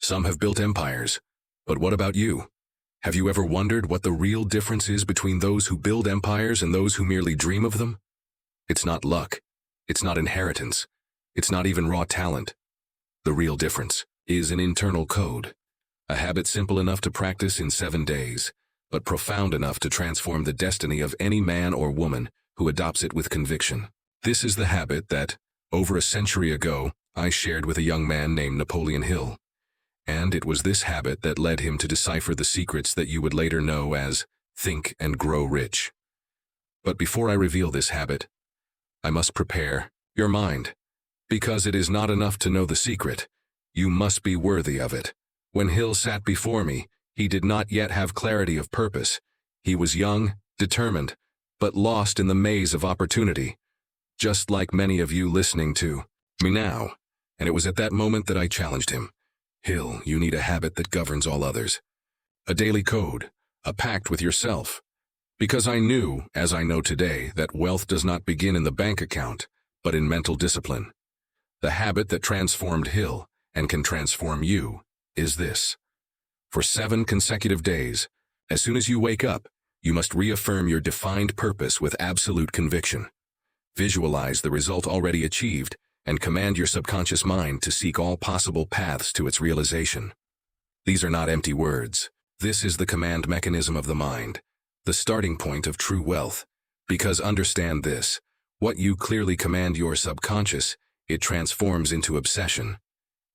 Some have built empires. But what about you? Have you ever wondered what the real difference is between those who build empires and those who merely dream of them? It's not luck. It's not inheritance. It's not even raw talent. The real difference is an internal code, a habit simple enough to practice in 7 days, but profound enough to transform the destiny of any man or woman who adopts it with conviction. This is the habit that, over a century ago, I shared with a young man named Napoleon Hill. And it was this habit that led him to decipher the secrets that you would later know as Think and Grow Rich. But before I reveal this habit, I must prepare your mind, because it is not enough to know the secret. You must be worthy of it. When Hill sat before me, he did not yet have clarity of purpose. He was young, determined, but lost in the maze of opportunity, just like many of you listening to me now. And it was at that moment that I challenged him. Hill, you need a habit that governs all others. A daily code, a pact with yourself. Because I knew, as I know today, that wealth does not begin in the bank account, but in mental discipline. The habit that transformed Hill, and can transform you, is this. For 7 consecutive days, as soon as you wake up, you must reaffirm your defined purpose with absolute conviction. Visualize the result already achieved, and command your subconscious mind to seek all possible paths to its realization. These are not empty words. This is the command mechanism of the mind, the starting point of true wealth. Because understand this, what you clearly command your subconscious, it transforms into obsession.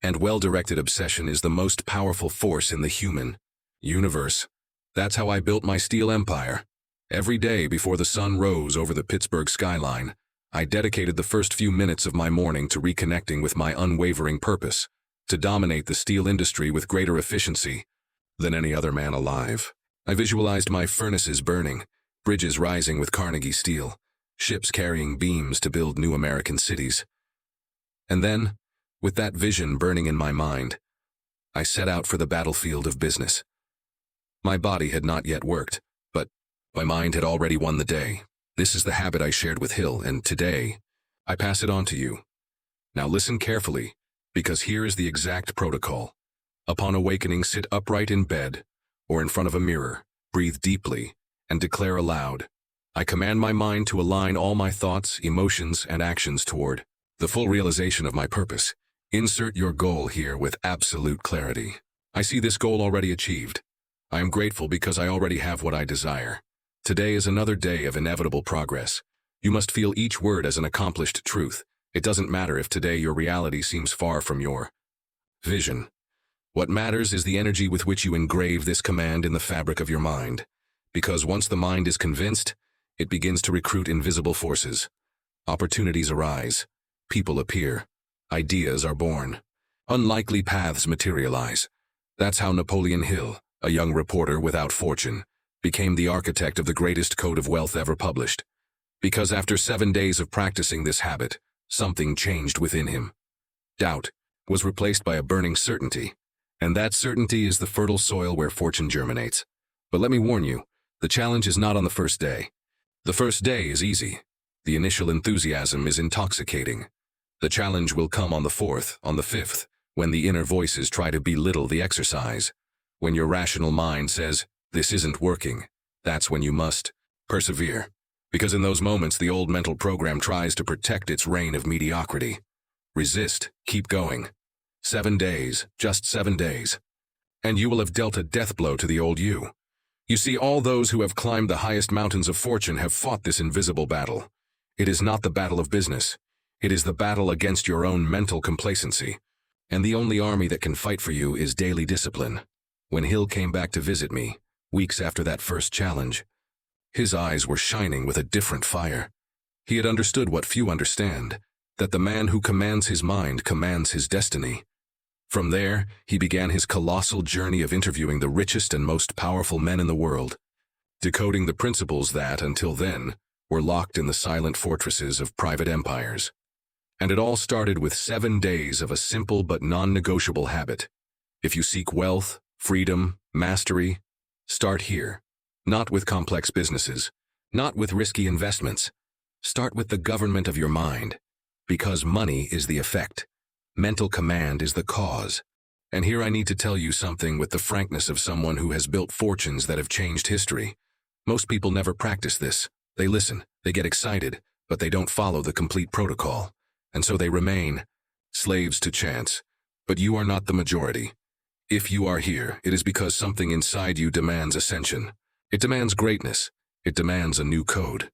And well-directed obsession is the most powerful force in the human universe. That's how I built my steel empire. Every day before the sun rose over the Pittsburgh skyline, I dedicated the first few minutes of my morning to reconnecting with my unwavering purpose, to dominate the steel industry with greater efficiency than any other man alive. I visualized my furnaces burning, bridges rising with Carnegie steel, ships carrying beams to build new American cities. And then, with that vision burning in my mind, I set out for the battlefield of business. My body had not yet worked, but my mind had already won the day. This is the habit I shared with Hill, and today, I pass it on to you. Now listen carefully, because here is the exact protocol. Upon awakening, sit upright in bed, or in front of a mirror, breathe deeply, and declare aloud, I command my mind to align all my thoughts, emotions, and actions toward the full realization of my purpose. Insert your goal here with absolute clarity. I see this goal already achieved. I am grateful because I already have what I desire. Today is another day of inevitable progress. You must feel each word as an accomplished truth. It doesn't matter if today your reality seems far from your vision. What matters is the energy with which you engrave this command in the fabric of your mind. Because once the mind is convinced, it begins to recruit invisible forces. Opportunities arise. People appear. Ideas are born. Unlikely paths materialize. That's how Napoleon Hill, a young reporter without fortune, became the architect of the greatest code of wealth ever published. Because after 7 days of practicing this habit, something changed within him. Doubt was replaced by a burning certainty, and that certainty is the fertile soil where fortune germinates. But let me warn you, the challenge is not on the first day. The first day is easy. The initial enthusiasm is intoxicating. The challenge will come on the 4th, on the 5th, when the inner voices try to belittle the exercise. When your rational mind says, this isn't working, that's when you must persevere. Because in those moments, the old mental program tries to protect its reign of mediocrity. Resist, keep going. 7 days, just 7 days. And you will have dealt a death blow to the old you. You see, all those who have climbed the highest mountains of fortune have fought this invisible battle. It is not the battle of business. It is the battle against your own mental complacency. And the only army that can fight for you is daily discipline. When Hill came back to visit me, weeks after that first challenge, his eyes were shining with a different fire. He had understood what few understand, that the man who commands his mind commands his destiny. From there, he began his colossal journey of interviewing the richest and most powerful men in the world, decoding the principles that, until then, were locked in the silent fortresses of private empires. And it all started with 7 days of a simple but non-negotiable habit. If you seek wealth, freedom, mastery, start here. Not with complex businesses, not with risky investments. Start with the government of your mind, because money is the effect. Mental command is the cause. And here I need to tell you something with the frankness of someone who has built fortunes that have changed history. Most people never practice this. They listen, they get excited, but they don't follow the complete protocol. And so they remain slaves to chance. But you are not the majority. If you are here, it is because something inside you demands ascension. It demands greatness. It demands a new code.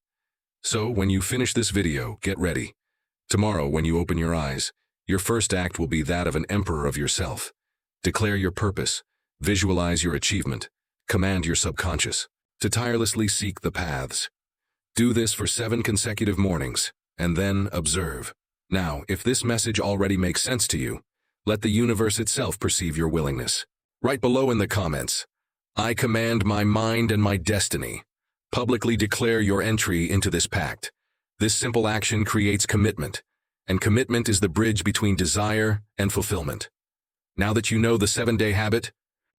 So when you finish this video, get ready. Tomorrow, when you open your eyes, your first act will be that of an emperor of yourself. Declare your purpose, visualize your achievement, command your subconscious to tirelessly seek the paths. Do this for 7 consecutive mornings, and then observe. Now, if this message already makes sense to you, let the universe itself perceive your willingness. Write below in the comments, "I command my mind and my destiny." Publicly declare your entry into this pact. This simple action creates commitment, and commitment is the bridge between desire and fulfillment. Now that you know the 7-day habit,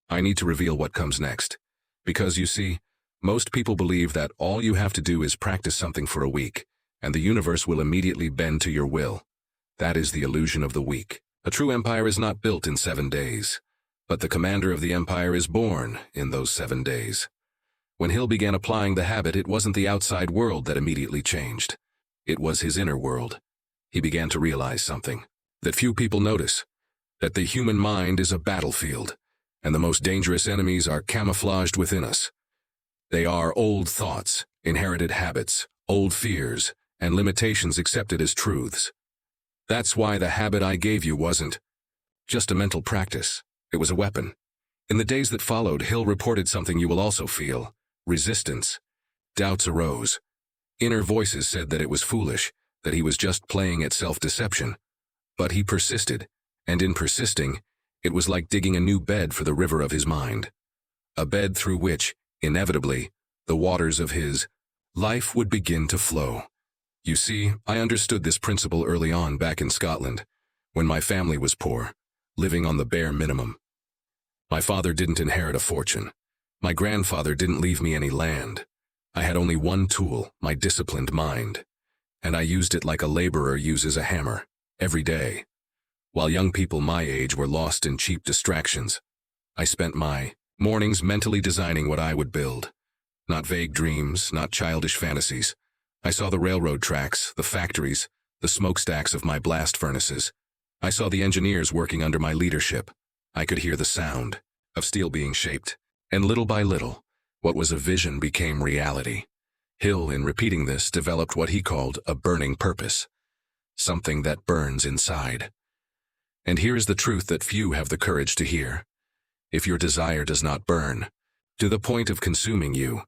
I need to reveal what comes next. Because you see, most people believe that all you have to do is practice something for a week, and the universe will immediately bend to your will. That is the illusion of the week. A true empire is not built in 7 days, but the commander of the empire is born in those 7 days. When Hill began applying the habit, it wasn't the outside world that immediately changed. It was his inner world. He began to realize something that few people notice, that the human mind is a battlefield, and the most dangerous enemies are camouflaged within us. They are old thoughts, inherited habits, old fears, and limitations accepted as truths. That's why the habit I gave you wasn't just a mental practice. It was a weapon. In the days that followed, Hill reported something you will also feel: resistance. Doubts arose. Inner voices said that it was foolish, that he was just playing at self-deception. But he persisted, and in persisting, it was like digging a new bed for the river of his mind. A bed through which, inevitably, the waters of his life would begin to flow. You see, I understood this principle early on back in Scotland, when my family was poor, living on the bare minimum. My father didn't inherit a fortune. My grandfather didn't leave me any land. I had only one tool, my disciplined mind, and I used it like a laborer uses a hammer, every day. While young people my age were lost in cheap distractions, I spent my mornings mentally designing what I would build. Not vague dreams, not childish fantasies. I saw the railroad tracks, the factories, the smokestacks of my blast furnaces. I saw the engineers working under my leadership. I could hear the sound of steel being shaped, and little by little, what was a vision became reality. Hill, in repeating this, developed what he called a burning purpose, something that burns inside. And here is the truth that few have the courage to hear. If your desire does not burn, to the point of consuming you,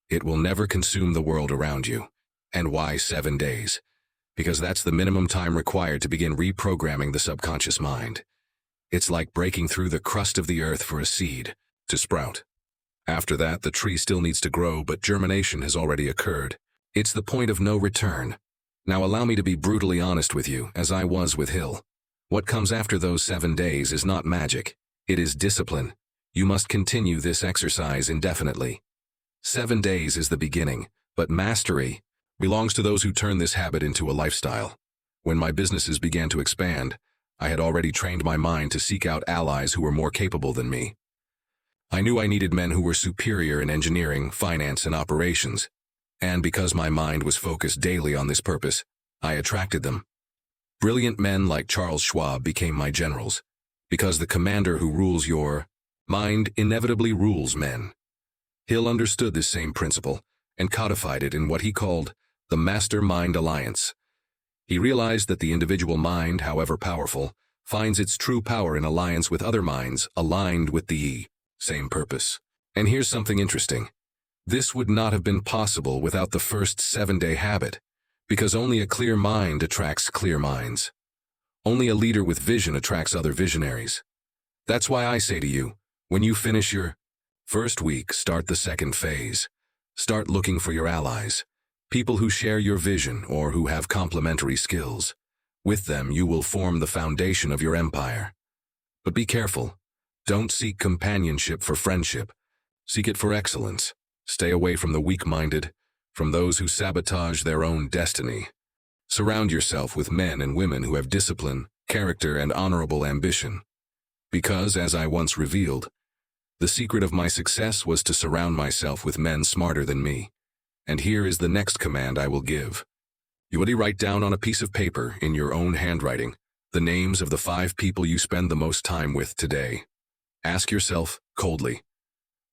it will never consume the world around you. And why 7 days? Because that's the minimum time required to begin reprogramming the subconscious mind. It's like breaking through the crust of the earth for a seed to sprout. After that, the tree still needs to grow, but germination has already occurred. It's the point of no return. Now allow me to be brutally honest with you, as I was with Hill. What comes after those 7 days is not magic. It is discipline. You must continue this exercise indefinitely. 7 days is the beginning, but mastery belongs to those who turn this habit into a lifestyle. When my businesses began to expand, I had already trained my mind to seek out allies who were more capable than me. I knew I needed men who were superior in engineering, finance, and operations, and because my mind was focused daily on this purpose, I attracted them. Brilliant men like Charles Schwab became my generals, because the commander who rules your mind inevitably rules men. Hill understood this same principle and codified it in what he called the Master-Mind Alliance. He realized that the individual mind, however powerful, finds its true power in alliance with other minds aligned with the same purpose. And here's something interesting. This would not have been possible without the first 7-day habit, because only a clear mind attracts clear minds. Only a leader with vision attracts other visionaries. That's why I say to you, when you finish your first week, start the second phase. Start looking for your allies, people who share your vision or who have complementary skills. With them, you will form the foundation of your empire. But be careful. Don't seek companionship for friendship. Seek it for excellence. Stay away from the weak-minded, from those who sabotage their own destiny. Surround yourself with men and women who have discipline, character, and honorable ambition. Because, as I once revealed, the secret of my success was to surround myself with men smarter than me. And here is the next command I will give. You will write down on a piece of paper, in your own handwriting, the names of the 5 people you spend the most time with today. Ask yourself, coldly,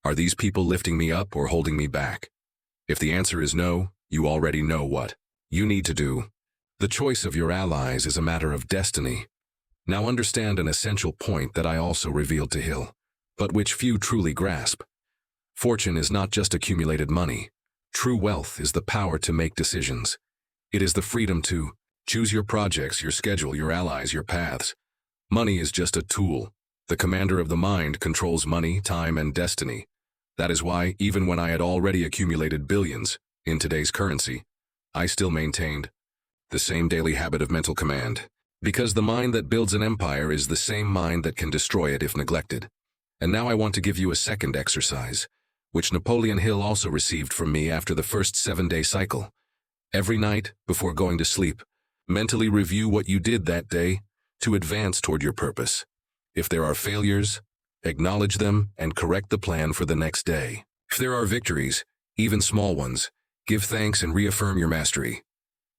are these people lifting me up or holding me back? If the answer is no, you already know what you need to do. The choice of your allies is a matter of destiny. Now understand an essential point that I also revealed to Hill, but which few truly grasp. Fortune is not just accumulated money. True wealth is the power to make decisions. It is the freedom to choose your projects, your schedule, your allies, your paths. Money is just a tool. The commander of the mind controls money, time, and destiny. That is why, even when I had already accumulated billions in today's currency, I still maintained the same daily habit of mental command. Because the mind that builds an empire is the same mind that can destroy it if neglected. And now I want to give you a second exercise, which Napoleon Hill also received from me after the first 7-day cycle. Every night, before going to sleep, mentally review what you did that day to advance toward your purpose. If there are failures, acknowledge them and correct the plan for the next day. If there are victories, even small ones, give thanks and reaffirm your mastery.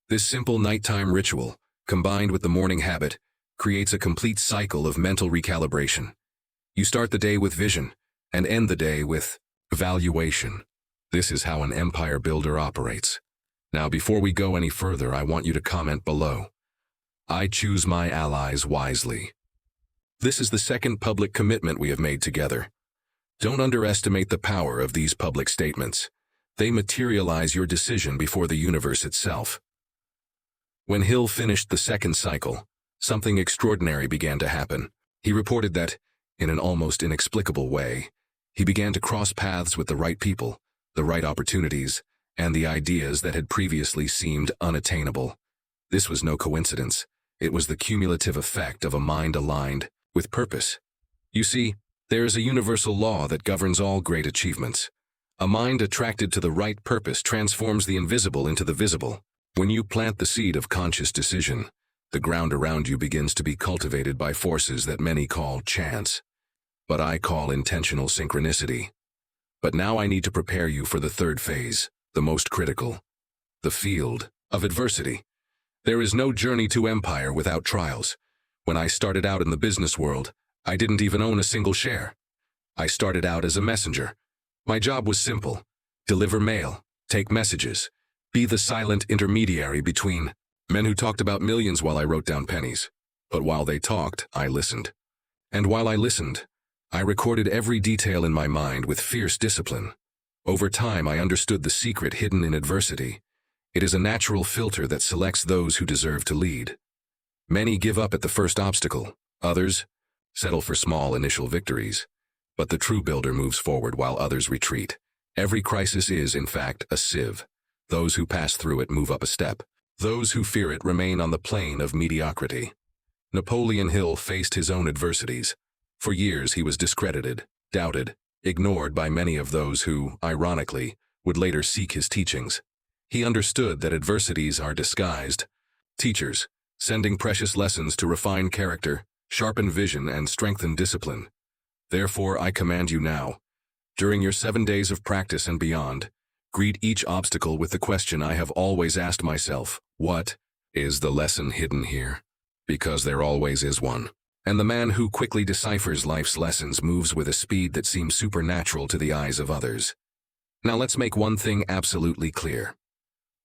This simple nighttime ritual, combined with the morning habit, creates a complete cycle of mental recalibration. You start the day with vision and end the day with evaluation. This is how an empire builder operates. Now, before we go any further, I want you to comment below. I choose my allies wisely. This is the second public commitment we have made together. Don't underestimate the power of these public statements. They materialize your decision before the universe itself. When Hill finished the second cycle, something extraordinary began to happen. He reported that, in an almost inexplicable way, he began to cross paths with the right people, the right opportunities, and the ideas that had previously seemed unattainable. This was no coincidence. It was the cumulative effect of a mind aligned with purpose. You see, there is a universal law that governs all great achievements. A mind attracted to the right purpose transforms the invisible into the visible. When you plant the seed of conscious decision, the ground around you begins to be cultivated by forces that many call chance, but I call intentional synchronicity. But now I need to prepare you for the third phase, the most critical, the field of adversity. There is no journey to empire without trials. When I started out in the business world, I didn't even own a single share. I started out as a messenger. My job was simple: deliver mail, take messages, be the silent intermediary between men who talked about millions while I wrote down pennies. But while they talked, I listened. And while I listened, I recorded every detail in my mind with fierce discipline. Over time, I understood the secret hidden in adversity. It is a natural filter that selects those who deserve to lead. Many give up at the first obstacle. Others settle for small initial victories. But the true builder moves forward while others retreat. Every crisis is, in fact, a sieve. Those who pass through it move up a step. Those who fear it remain on the plane of mediocrity. Napoleon Hill faced his own adversities. For years he was discredited, doubted, ignored by many of those who, ironically, would later seek his teachings. He understood that adversities are disguised teachers, sending precious lessons to refine character, sharpen vision, and strengthen discipline. Therefore, I command you now, during your 7 days of practice and beyond, greet each obstacle with the question I have always asked myself: what is the lesson hidden here? Because there always is one. And the man who quickly deciphers life's lessons moves with a speed that seems supernatural to the eyes of others. Now let's make one thing absolutely clear.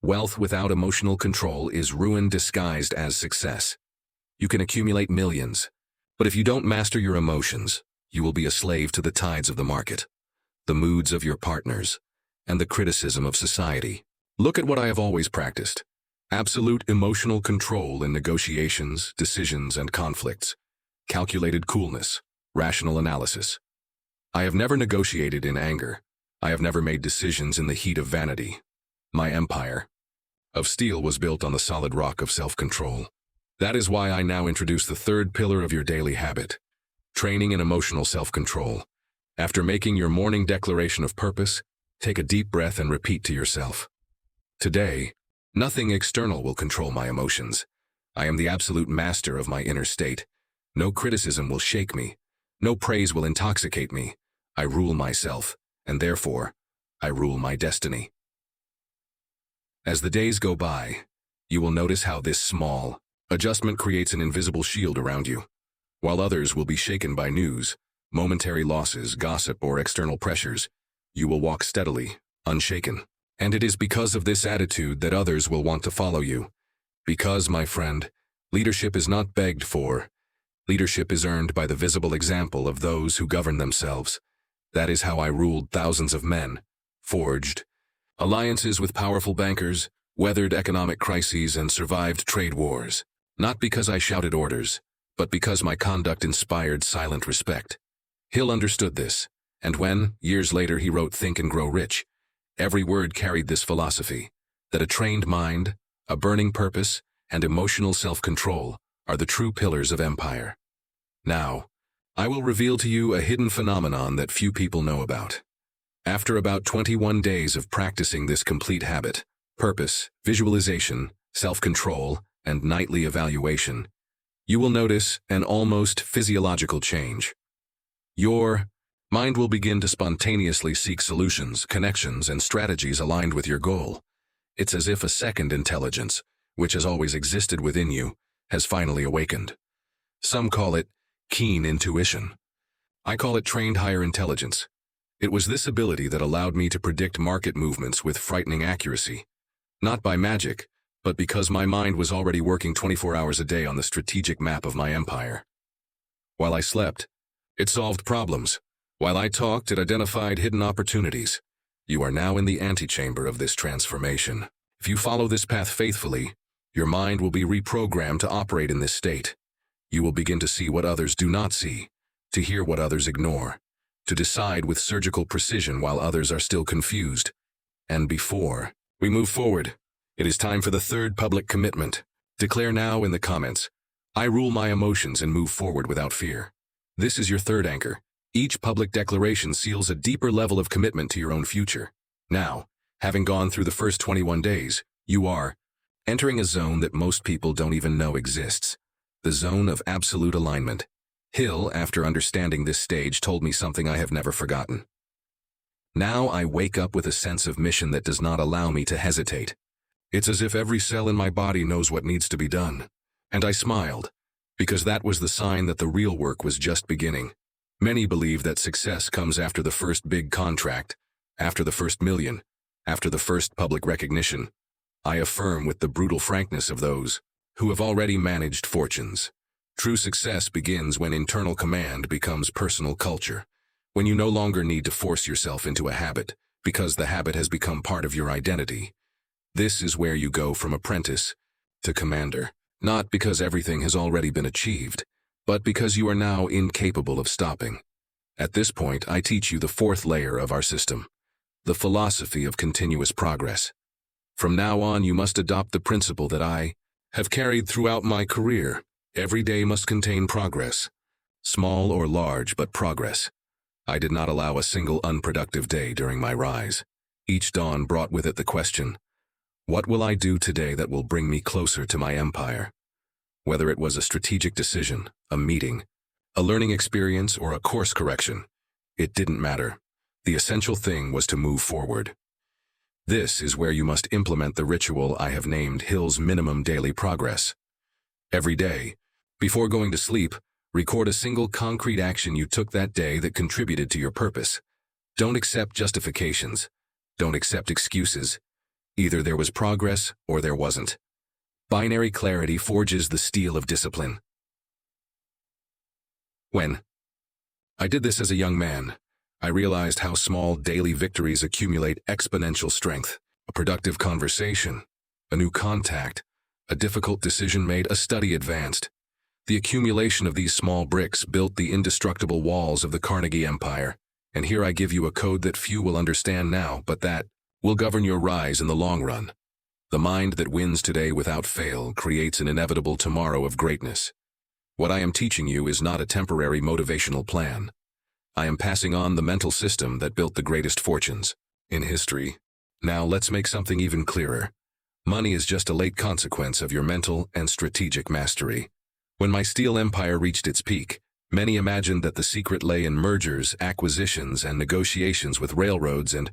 Wealth without emotional control is ruin disguised as success. You can accumulate millions, but if you don't master your emotions, you will be a slave to the tides of the market, the moods of your partners, and the criticism of society. Look at what I have always practiced: absolute emotional control in negotiations, decisions, and conflicts. Calculated coolness, rational analysis. I have never negotiated in anger. I have never made decisions in the heat of vanity. My empire of steel was built on the solid rock of self-control. That is why I now introduce the third pillar of your daily habit: training in emotional self-control. After making your morning declaration of purpose, take a deep breath and repeat to yourself: today, nothing external will control my emotions. I am the absolute master of my inner state. No criticism will shake me. No praise will intoxicate me. I rule myself, and therefore, I rule my destiny. As the days go by, you will notice how this small adjustment creates an invisible shield around you. While others will be shaken by news, momentary losses, gossip, or external pressures, you will walk steadily, unshaken. And it is because of this attitude that others will want to follow you. Because, my friend, leadership is not begged for. Leadership is earned by the visible example of those who govern themselves. That is how I ruled thousands of men, forged alliances with powerful bankers, weathered economic crises, and survived trade wars. Not because I shouted orders, but because my conduct inspired silent respect. Hill understood this, and when, years later, he wrote Think and Grow Rich, every word carried this philosophy, that a trained mind, a burning purpose, and emotional self-control are the true pillars of empire. Now, I will reveal to you a hidden phenomenon that few people know about. After about 21 days of practicing this complete habit, purpose, visualization, self-control, and nightly evaluation, you will notice an almost physiological change. Your mind will begin to spontaneously seek solutions, connections, and strategies aligned with your goal. It's as if a second intelligence, which has always existed within you, has finally awakened. Some call it keen intuition. I call it trained higher intelligence. It was this ability that allowed me to predict market movements with frightening accuracy. Not by magic, but because my mind was already working 24 hours a day on the strategic map of my empire. While I slept, it solved problems. While I talked, it identified hidden opportunities. You are now in the antechamber of this transformation. If you follow this path faithfully, your mind will be reprogrammed to operate in this state. You will begin to see what others do not see, to hear what others ignore, to decide with surgical precision while others are still confused. And before we move forward, it is time for the third public commitment. Declare now in the comments, I rule my emotions and move forward without fear. This is your third anchor. Each public declaration seals a deeper level of commitment to your own future. Now, having gone through the first 21 days, you are entering a zone that most people don't even know exists. The zone of absolute alignment. Hill, after understanding this stage, told me something I have never forgotten. Now I wake up with a sense of mission that does not allow me to hesitate. It's as if every cell in my body knows what needs to be done. And I smiled, because that was the sign that the real work was just beginning. Many believe that success comes after the first big contract, after the first million, after the first public recognition. I affirm with the brutal frankness of those who have already managed fortunes. True success begins when internal command becomes personal culture, when you no longer need to force yourself into a habit, because the habit has become part of your identity. This is where you go from apprentice to commander, not because everything has already been achieved, but because you are now incapable of stopping. At this point, I teach you the fourth layer of our system, the philosophy of continuous progress. From now on, you must adopt the principle that I have carried throughout my career. Every day must contain progress, small or large, but progress. I did not allow a single unproductive day during my rise. Each dawn brought with it the question, what will I do today that will bring me closer to my empire? Whether it was a strategic decision, a meeting, a learning experience, or a course correction, it didn't matter. The essential thing was to move forward. This is where you must implement the ritual I have named Hill's minimum daily progress. Every day, before going to sleep, record a single concrete action you took that day that contributed to your purpose. Don't accept justifications. Don't accept excuses. Either there was progress or there wasn't. Binary clarity forges the steel of discipline. When I did this as a young man, I realized how small daily victories accumulate exponential strength. A productive conversation, a new contact, a difficult decision made, a study advanced. The accumulation of these small bricks built the indestructible walls of the Carnegie Empire. And here I give you a code that few will understand now, but that will govern your rise in the long run. The mind that wins today without fail creates an inevitable tomorrow of greatness. What I am teaching you is not a temporary motivational plan. I am passing on the mental system that built the greatest fortunes in history. Now let's make something even clearer. Money is just a late consequence of your mental and strategic mastery. When my steel empire reached its peak, Many imagined that the secret lay in mergers, acquisitions, and negotiations with railroads and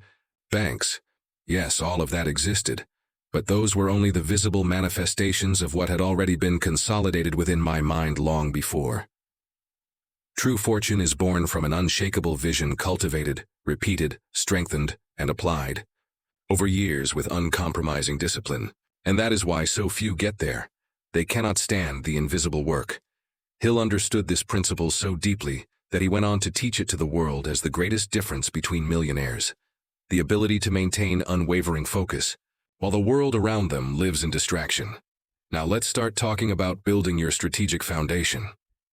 banks. Yes, all of that existed, but those were only the visible manifestations of what had already been consolidated within my mind long before. True fortune is born from an unshakable vision cultivated, repeated, strengthened, and applied over years with uncompromising discipline, and that is why so few get there. They cannot stand the invisible work. Hill understood this principle so deeply that he went on to teach it to the world as the greatest difference between millionaires: the ability to maintain unwavering focus, while the world around them lives in distraction. Now let's start talking about building your strategic foundation.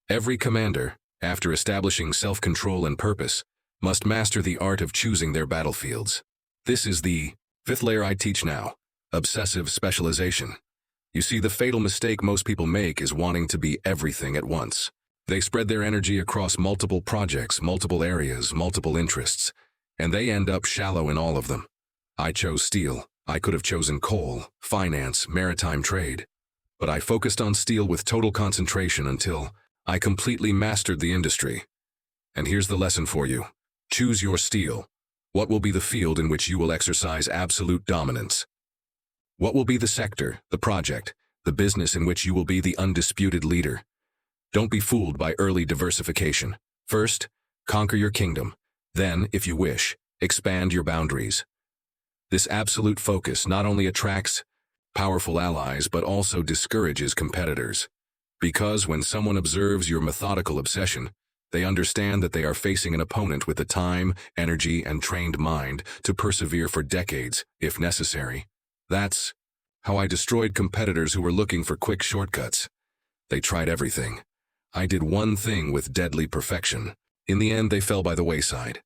Every commander, after establishing self-control and purpose, must master the art of choosing their battlefields. This is the fifth layer I teach now: obsessive specialization. You see, the fatal mistake most people make is wanting to be everything at once. They spread their energy across multiple projects, multiple areas, multiple interests, and they end up shallow in all of them. I chose steel. I could have chosen coal, finance, maritime trade. But I focused on steel with total concentration until I completely mastered the industry. And here's the lesson for you. Choose your steel. What will be the field in which you will exercise absolute dominance? What will be the sector, the project, the business in which you will be the undisputed leader? Don't be fooled by early diversification. First, conquer your kingdom. Then, if you wish, expand your boundaries. This absolute focus not only attracts powerful allies but also discourages competitors. Because when someone observes your methodical obsession, they understand that they are facing an opponent with the time, energy, and trained mind to persevere for decades, if necessary. That's how I destroyed competitors who were looking for quick shortcuts. They tried everything. I did one thing with deadly perfection. In the end, they fell by the wayside.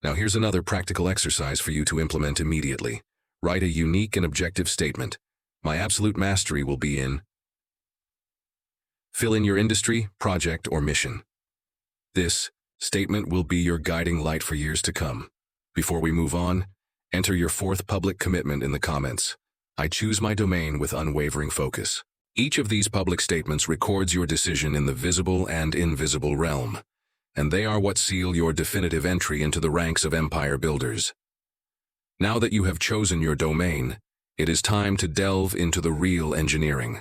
Now here's another practical exercise for you to implement immediately. Write a unique and objective statement. My absolute mastery will be in... Fill in your industry, project, or mission. This statement will be your guiding light for years to come. Before we move on, enter your fourth public commitment in the comments. I choose my domain with unwavering focus. Each of these public statements records your decision in the visible and invisible realm, and they are what seal your definitive entry into the ranks of empire builders. Now that you have chosen your domain, it is time to delve into the real engineering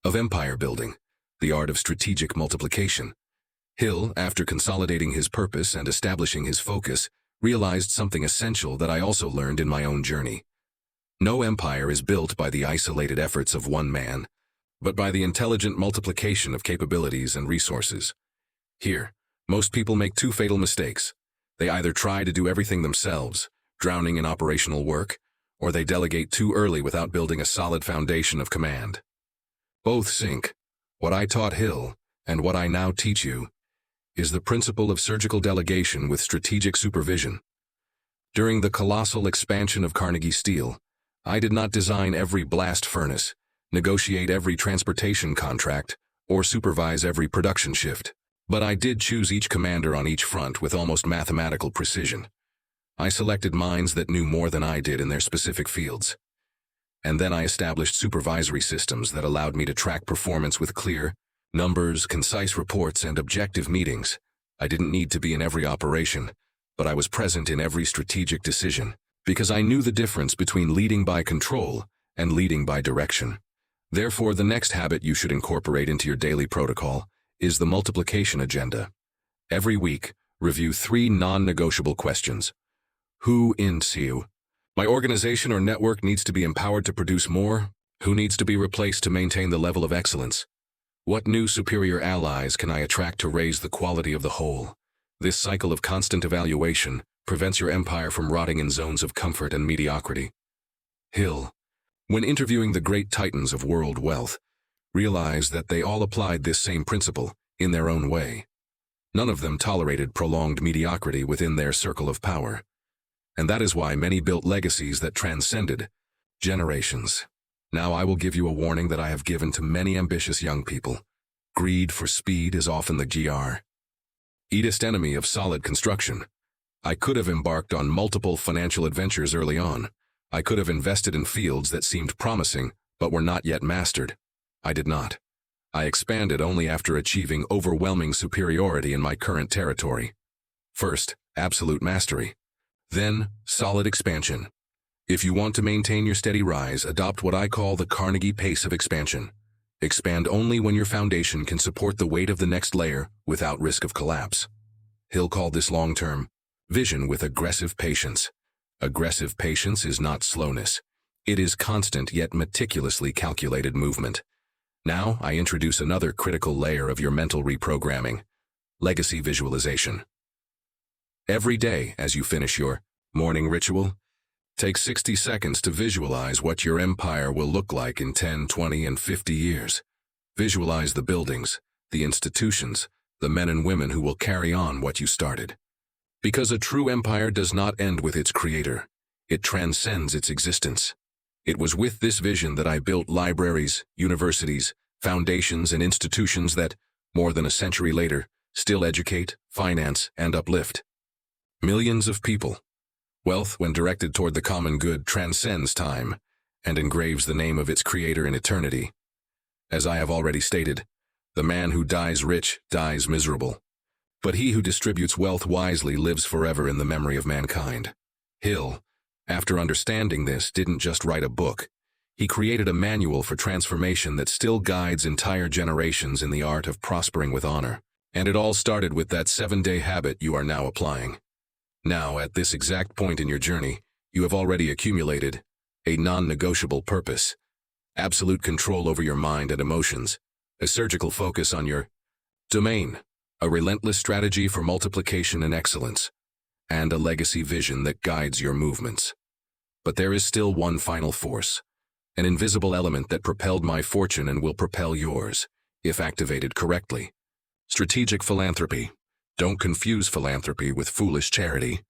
of empire building, the art of strategic multiplication. Hill, after consolidating his purpose and establishing his focus, realized something essential that I also learned in my own journey. No empire is built by the isolated efforts of one man, but by the intelligent multiplication of capabilities and resources. Here, most people make two fatal mistakes. They either try to do everything themselves, drowning in operational work, or they delegate too early without building a solid foundation of command. Both sink. What I taught Hill, and what I now teach you, is the principle of surgical delegation with strategic supervision. During the colossal expansion of Carnegie Steel, I did not design every blast furnace, negotiate every transportation contract, or supervise every production shift. But I did choose each commander on each front with almost mathematical precision. I selected minds that knew more than I did in their specific fields. And then I established supervisory systems that allowed me to track performance with clear numbers, concise reports, and objective meetings. I didn't need to be in every operation, but I was present in every strategic decision, because I knew the difference between leading by control and leading by direction. Therefore, the next habit you should incorporate into your daily protocol is the multiplication agenda. Every week, review 3 non-negotiable questions. Who in you? My organization or network needs to be empowered to produce more? Who needs to be replaced to maintain the level of excellence? What new superior allies can I attract to raise the quality of the whole? This cycle of constant evaluation prevents your empire from rotting in zones of comfort and mediocrity. Hill, when interviewing the great titans of world wealth, realized that they all applied this same principle in their own way. None of them tolerated prolonged mediocrity within their circle of power. And that is why many built legacies that transcended generations. Now I will give you a warning that I have given to many ambitious young people. Greed for speed is often the greatest enemy of solid construction. I could have embarked on multiple financial adventures early on. I could have invested in fields that seemed promising but were not yet mastered. I did not. I expanded only after achieving overwhelming superiority in my current territory. First, absolute mastery. Then, solid expansion. If you want to maintain your steady rise, adopt what I call the Carnegie pace of expansion. Expand only when your foundation can support the weight of the next layer without risk of collapse. Hill called this long-term vision with aggressive patience. Aggressive patience is not slowness. It is constant yet meticulously calculated movement. Now, I introduce another critical layer of your mental reprogramming: legacy visualization. Every day, as you finish your morning ritual, take 60 seconds to visualize what your empire will look like in 10, 20, and 50 years. Visualize the buildings, the institutions, the men and women who will carry on what you started. Because a true empire does not end with its creator. It transcends its existence. It was with this vision that I built libraries, universities, foundations, and institutions that, more than a century later, still educate, finance, and uplift millions of people. Wealth, when directed toward the common good, transcends time and engraves the name of its creator in eternity. As I have already stated, the man who dies rich dies miserable, but he who distributes wealth wisely lives forever in the memory of mankind. Hill, after understanding this, didn't just write a book. He created a manual for transformation that still guides entire generations in the art of prospering with honor. And it all started with that 7-day habit you are now applying. Now, at this exact point in your journey, you have already accumulated a non-negotiable purpose, absolute control over your mind and emotions, a surgical focus on your domain, a relentless strategy for multiplication and excellence, and a legacy vision that guides your movements. But there is still one final force, an invisible element that propelled my fortune and will propel yours, if activated correctly. Strategic philanthropy. Don't confuse philanthropy with foolish charity.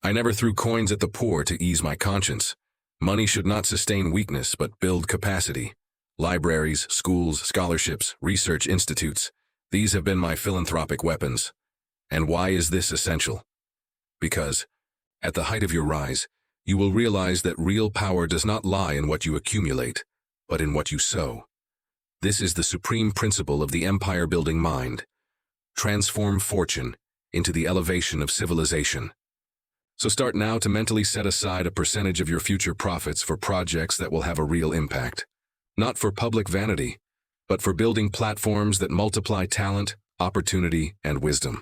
I never threw coins at the poor to ease my conscience. Money should not sustain weakness but build capacity. Libraries, schools, scholarships, research institutes, these have been my philanthropic weapons. And why is this essential? Because, at the height of your rise, you will realize that real power does not lie in what you accumulate, but in what you sow. This is the supreme principle of the empire-building mind. Transform fortune into the elevation of civilization. So start now to mentally set aside a percentage of your future profits for projects that will have a real impact. Not for public vanity, but for building platforms that multiply talent, opportunity, and wisdom.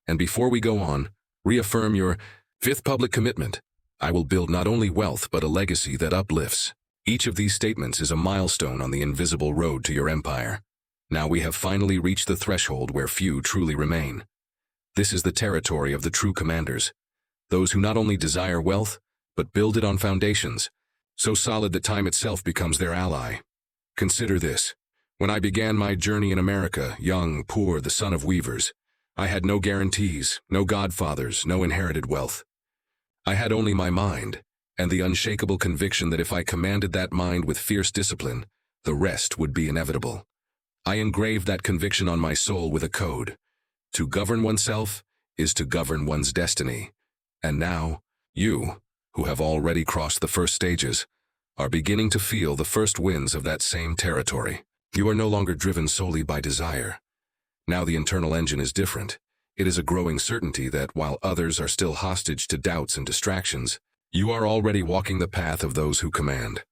And before we go on, reaffirm your fifth public commitment. I will build not only wealth but a legacy that uplifts. Each of these statements is a milestone on the invisible road to your empire. Now we have finally reached the threshold where few truly remain. This is the territory of the true commanders, those who not only desire wealth, but build it on foundations, so solid that time itself becomes their ally. Consider this. When I began my journey in America, young, poor, the son of weavers, I had no guarantees, no godfathers, no inherited wealth. I had only my mind, and the unshakable conviction that if I commanded that mind with fierce discipline, the rest would be inevitable. I engraved that conviction on my soul with a code. To govern oneself is to govern one's destiny. And now, you, who have already crossed the first stages, are beginning to feel the first winds of that same territory. You are no longer driven solely by desire. Now the internal engine is different. It is a growing certainty that while others are still hostage to doubts and distractions, you are already walking the path of those who command.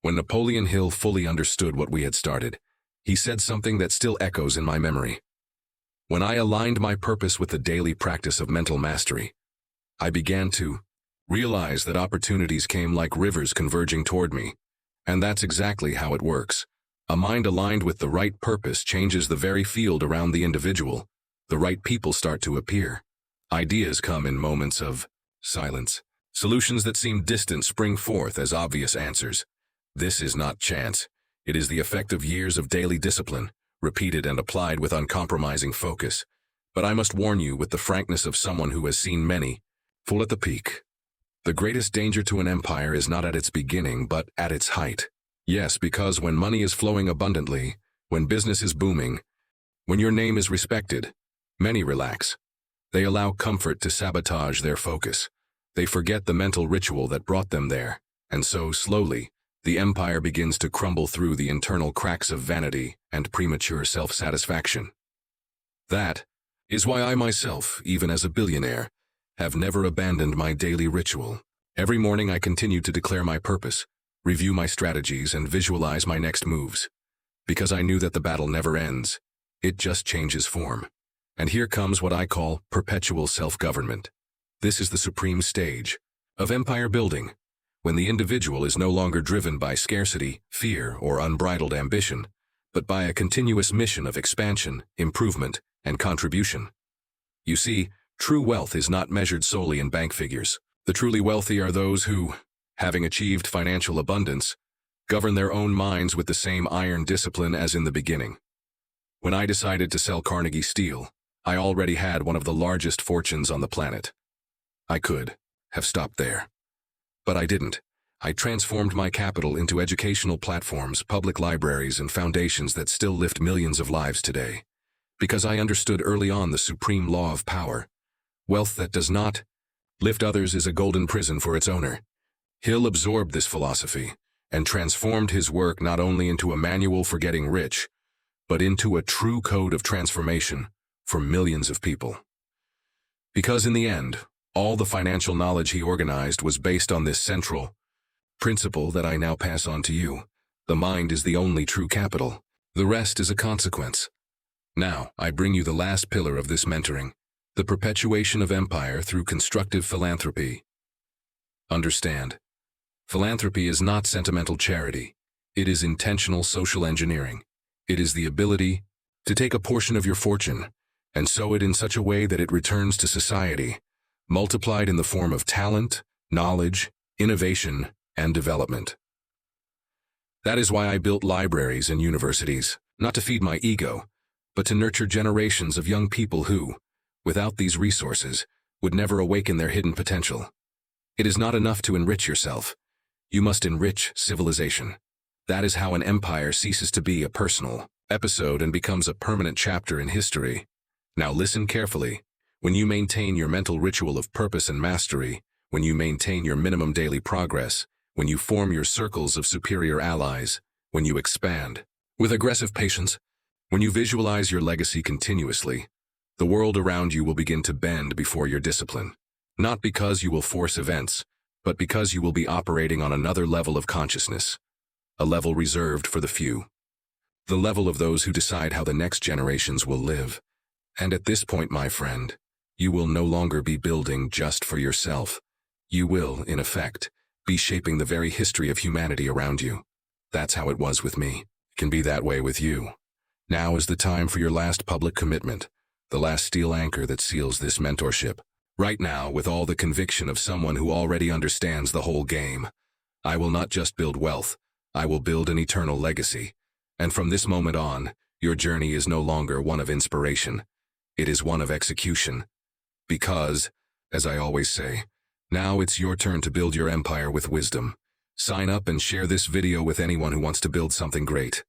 When Napoleon Hill fully understood what we had started, he said something that still echoes in my memory. When I aligned my purpose with the daily practice of mental mastery, I began to realize that opportunities came like rivers converging toward me. And that's exactly how it works. A mind aligned with the right purpose changes the very field around the individual. The right people start to appear. Ideas come in moments of silence. Solutions that seem distant spring forth as obvious answers. This is not chance. It is the effect of years of daily discipline, repeated and applied with uncompromising focus. But I must warn you with the frankness of someone who has seen many, full at the peak. The greatest danger to an empire is not at its beginning, but at its height. Yes, because when money is flowing abundantly, when business is booming, when your name is respected, many relax. They allow comfort to sabotage their focus. They forget the mental ritual that brought them there, and so, slowly, the empire begins to crumble through the internal cracks of vanity and premature self-satisfaction. That is why I myself, even as a billionaire, have never abandoned my daily ritual. Every morning I continue to declare my purpose, review my strategies, and visualize my next moves. Because I knew that the battle never ends, it just changes form. And here comes what I call perpetual self-government. This is the supreme stage of empire building, when the individual is no longer driven by scarcity, fear, or unbridled ambition, but by a continuous mission of expansion, improvement, and contribution. You see, true wealth is not measured solely in bank figures. The truly wealthy are those who, having achieved financial abundance, govern their own minds with the same iron discipline as in the beginning. When I decided to sell Carnegie Steel, I already had one of the largest fortunes on the planet. I could have stopped there. But I didn't. I transformed my capital into educational platforms, public libraries, and foundations that still lift millions of lives today. Because I understood early on the supreme law of power. Wealth that does not lift others is a golden prison for its owner. Hill absorbed this philosophy and transformed his work not only into a manual for getting rich, but into a true code of transformation for millions of people. Because in the end, all the financial knowledge he organized was based on this central principle that I now pass on to you. The mind is the only true capital. The rest is a consequence. Now, I bring you the last pillar of this mentoring, the perpetuation of empire through constructive philanthropy. Understand, philanthropy is not sentimental charity. It is intentional social engineering. It is the ability to take a portion of your fortune and sow it in such a way that it returns to society, multiplied in the form of talent, knowledge, innovation, and development. That is why I built libraries and universities, not to feed my ego, but to nurture generations of young people who, without these resources, would never awaken their hidden potential. It is not enough to enrich yourself. You must enrich civilization. That is how an empire ceases to be a personal episode and becomes a permanent chapter in history. Now listen carefully. When you maintain your mental ritual of purpose and mastery, when you maintain your minimum daily progress, when you form your circles of superior allies, when you expand with aggressive patience, when you visualize your legacy continuously, the world around you will begin to bend before your discipline. Not because you will force events, but because you will be operating on another level of consciousness, a level reserved for the few, the level of those who decide how the next generations will live. And at this point, my friend, you will no longer be building just for yourself. You will, in effect, be shaping the very history of humanity around you. That's how it was with me. It can be that way with you. Now is the time for your last public commitment, the last steel anchor that seals this mentorship. Right now, with all the conviction of someone who already understands the whole game, I will not just build wealth, I will build an eternal legacy. And from this moment on, your journey is no longer one of inspiration. It is one of execution. Because, as I always say, now it's your turn to build your empire with wisdom. Sign up and share this video with anyone who wants to build something great.